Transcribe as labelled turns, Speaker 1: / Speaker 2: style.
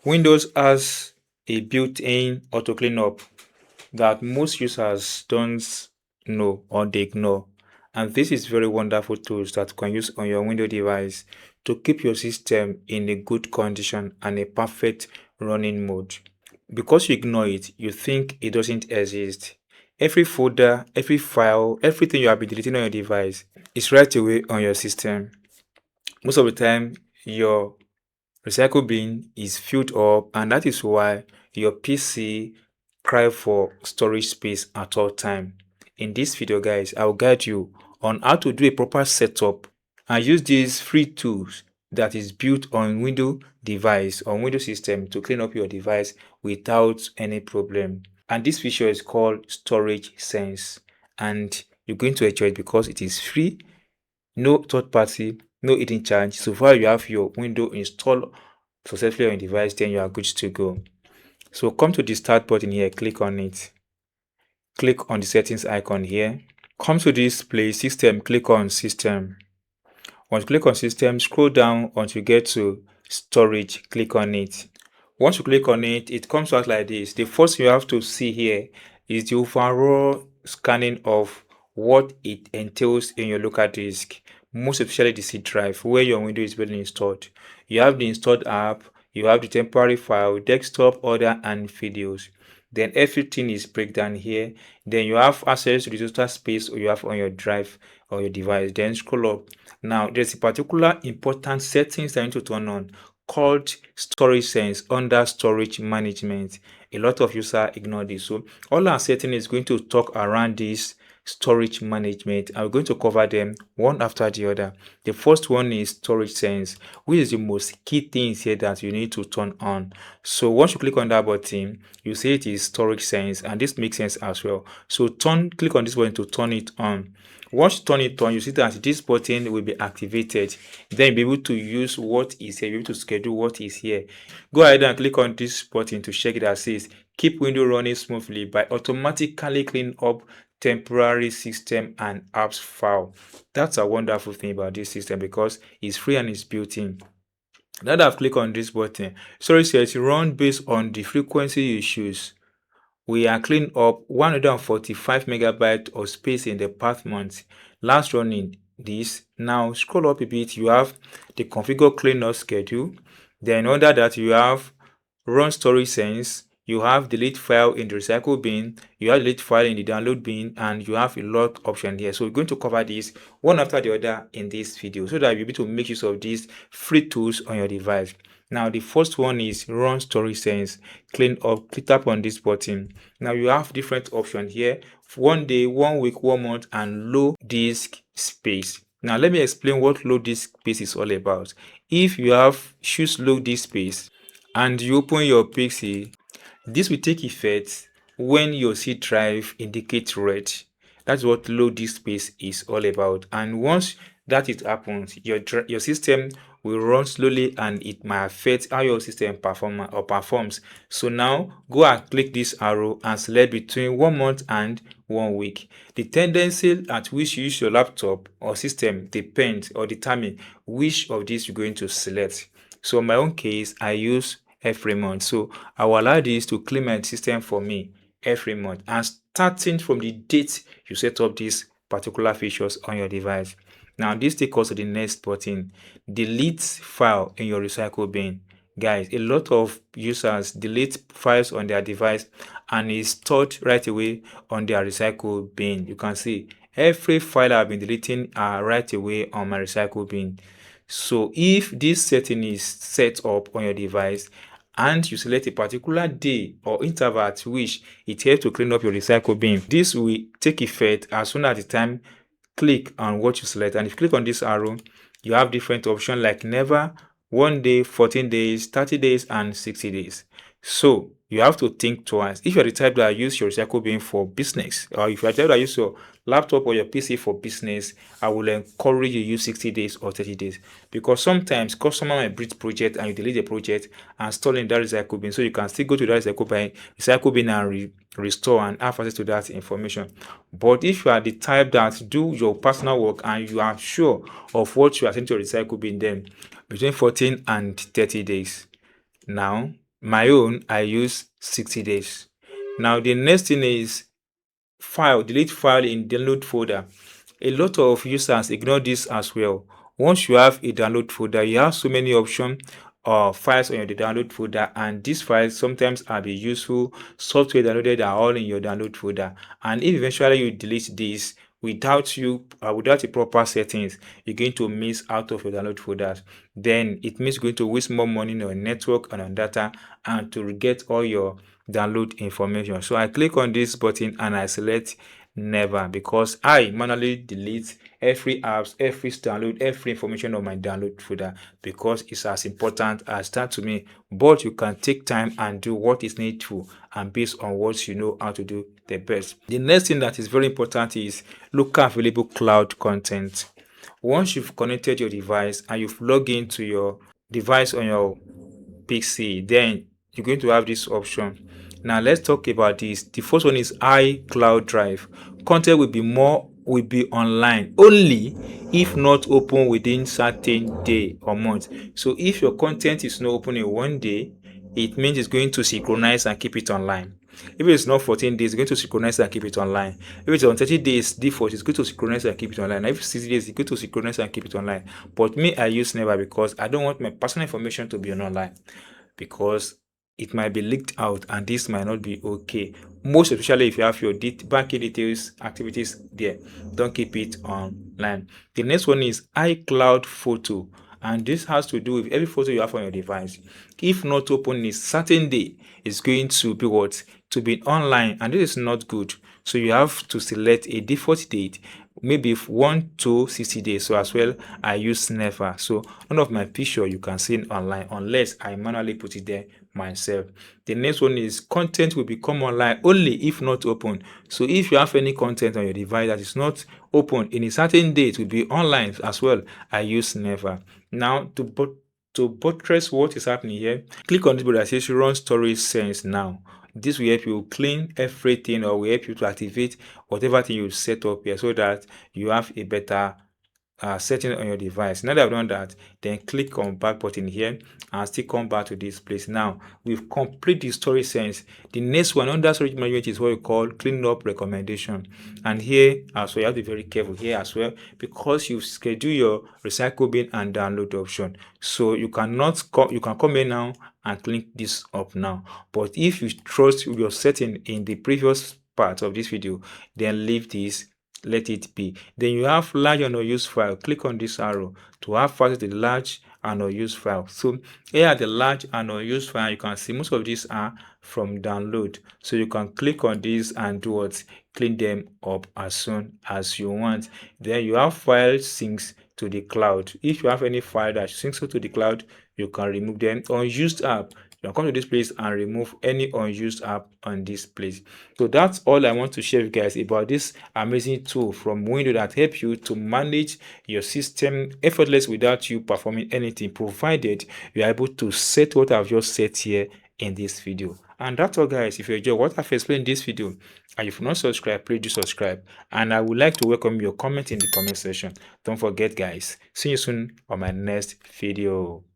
Speaker 1: Windows has a built-in auto cleanup that most users don't know or they ignore. And this is very wonderful tools that you can use on your Windows device to keep your system in a good condition and a perfect running mode. Because you ignore it, you think it doesn't exist. Every folder, every file, everything you have been deleting on your device is right away on your system. Most of the time, your recycle bin is filled up, and that is why your PC cry for storage space at all time. In this video, guys, I will guide you on how to do a proper setup and use these free tools that is built on Windows device or Windows system to clean up your device without any problem. And this feature is called Storage Sense, and you're going to enjoy it because it is free, no third party, no hidden charge. So far you have your window installed successfully on your device, then you are good to go. So come to the start button here, click on it. Click on the settings icon here. Come to this place, system, click on system. Once you click on system, scroll down until you get to storage, click on it. Once you click on it, it comes out like this. The first thing you have to see here is the overall scanning of what it entails in your local disk, most especially the C drive where your Windows is being installed. You have the installed app, you have the temporary file, desktop, other, and videos. Then everything is breakdown here. Then you have access to the total space you have on your drive or your device. Then scroll up. Now there's a particular important settings that you need to turn on called storage sense under storage management. A lot of users ignore this. So all our setting is going to talk around this storage management. I'm going to cover them one after the other. The first one is storage sense, which is the most key things here that you need to turn on. So once you click on that button, you see it is storage sense, and this makes sense as well. So click on this button to turn it on. Once you turn it on, you see that this button will be activated. Then you'll be able to use what is here, you'll be able to schedule what is here. Go ahead and click on this button to check it that says keep Windows running smoothly by automatically cleaning up temporary system and apps file. That's a wonderful thing about this system because it's free and it's built in. Now that I've clicked on this button, storage says run based on the frequency you choose. We are cleaning up 145 megabytes of space in the past month. Last running this. Now scroll up a bit, you have the configure cleanup schedule. Then under that you have run storage sense, you have delete file in the recycle bin, you have delete file in the download bin, and you have a lot option here. So we're going to cover this one after the other in this video so that you'll be able to make use of these free tools on your device. Now the first one is run storage sense. Clean up, click tap on this button. Now you have different options here: 1 day, 1 week, 1 month, and low disk space. Now let me explain what low disk space is all about. If you have choose low disk space and you open your PC, this will take effect when your C drive indicates red. That's what low disk space is all about. And once that it happens, your system will run slowly and it might affect how your system performs. So now go and click this arrow and select between 1 month and 1 week. The tendency at which you use your laptop or system depends or determine which of these you're going to select. So in my own case, I use every month. So I will allow this to clean my system for me every month, and starting from the date you set up these particular features on your device. Now this takes us to the next button, delete file in your recycle bin. Guys, a lot of users delete files on their device and it's stored right away on their recycle bin. You can see every file I've been deleting are right away on my recycle bin. So if this setting is set up on your device and you select a particular day or interval at which it helps to clean up your recycle bin, this will take effect as soon as the time click on what you select. And if you click on this arrow, you have different options like never, 1 day, 14 days, 30 days, and 60 days. So you have to think twice. If you're the type that use your recycle bin for business, or if you're the type that use your laptop or your PC for business, I will encourage you to use 60 days or 30 days, because sometimes customer might breach project and you delete the project and store in that recycle bin, so you can still go to that recycle bin and restore and have access to that information. But if you are the type that do your personal work and you are sure of what you are sending to your recycle bin, then between 14 and 30 days. Now My own, I use 60 days. Now the next thing is file, delete file in download folder. A lot of users ignore this as well. Once you have a download folder, you have so many options or files on your download folder, and these files sometimes are be useful. Software downloaded are all in your download folder, and if eventually you delete this without a proper settings, you're going to miss out of your download folders. Then it means you're going to waste more money on your network and on data and to get all your download information. So I click on this button and I select never, because I manually delete every apps, every download, every information on my download folder, because it's as important as that to me. But you can take time and do what is needful and based on what you know how to do the best. The next thing that is very important is local available cloud content. Once you've connected your device and you've logged into your device on your PC, then you're going to have this option. Now let's talk about this. The first one is iCloud Drive. Content will be online only if not open within certain day or month. So if your content is not open in one day, it means it's going to synchronize and keep it online. If it's not 14 days, it's going to synchronize and keep it online. If it's on 30 days default, it's going to synchronize and keep it online. If it's 60 days, it's going to synchronize and keep it online. But me, I use Never because I don't want my personal information to be online, because it might be leaked out and this might not be okay. Most especially if you have your banking details activities there, don't keep it online. The next one is iCloud Photo, and this has to do with every photo you have on your device. If not open in a certain day, it's going to be what? To be online, and this is not good. So you have to select a default date, maybe 1 to 60 days. So as well, I use Never. So none of my picture you can see online unless I manually put it there myself. The next one is content will become online only if not open. So if you have any content on your device that is not open in a certain day, it will be online as well. I use Never. Now to buttress what is happening here, click on this button that says run storage sense now. This will help you clean everything, or will help you to activate whatever thing you set up here so that you have a better setting on your device. Now that I've done that, then click on back button here and still come back to this place. Now we've completed the storage sense. The next one under storage management is what we call clean up recommendation, and here as well you have to be very careful here as well, because you schedule your recycle bin and download option. So you can come in now and clean this up now, but if you trust your setting in the previous part of this video, then leave this, let it be. Then you have large and unused file. Click on this arrow to have first the large and unused file. So here are the large and unused file. You can see most of these are from download. So you can click on this and do what? Clean them up as soon as you want. Then you have file syncs to the cloud. If you have any file that syncs to the cloud, you can remove them. Unused app, you can come to this place and remove any unused app on this place. So that's all I want to share with you guys about this amazing tool from Windows that helps you to manage your system effortless without you performing anything, provided you are able to set what I've just set here in this video. And that's all, guys. If you enjoy what I've explained in this video and if you're not subscribed, please do subscribe, and I would like to welcome your comment in the comment section. Don't forget, guys, see you soon on my next video.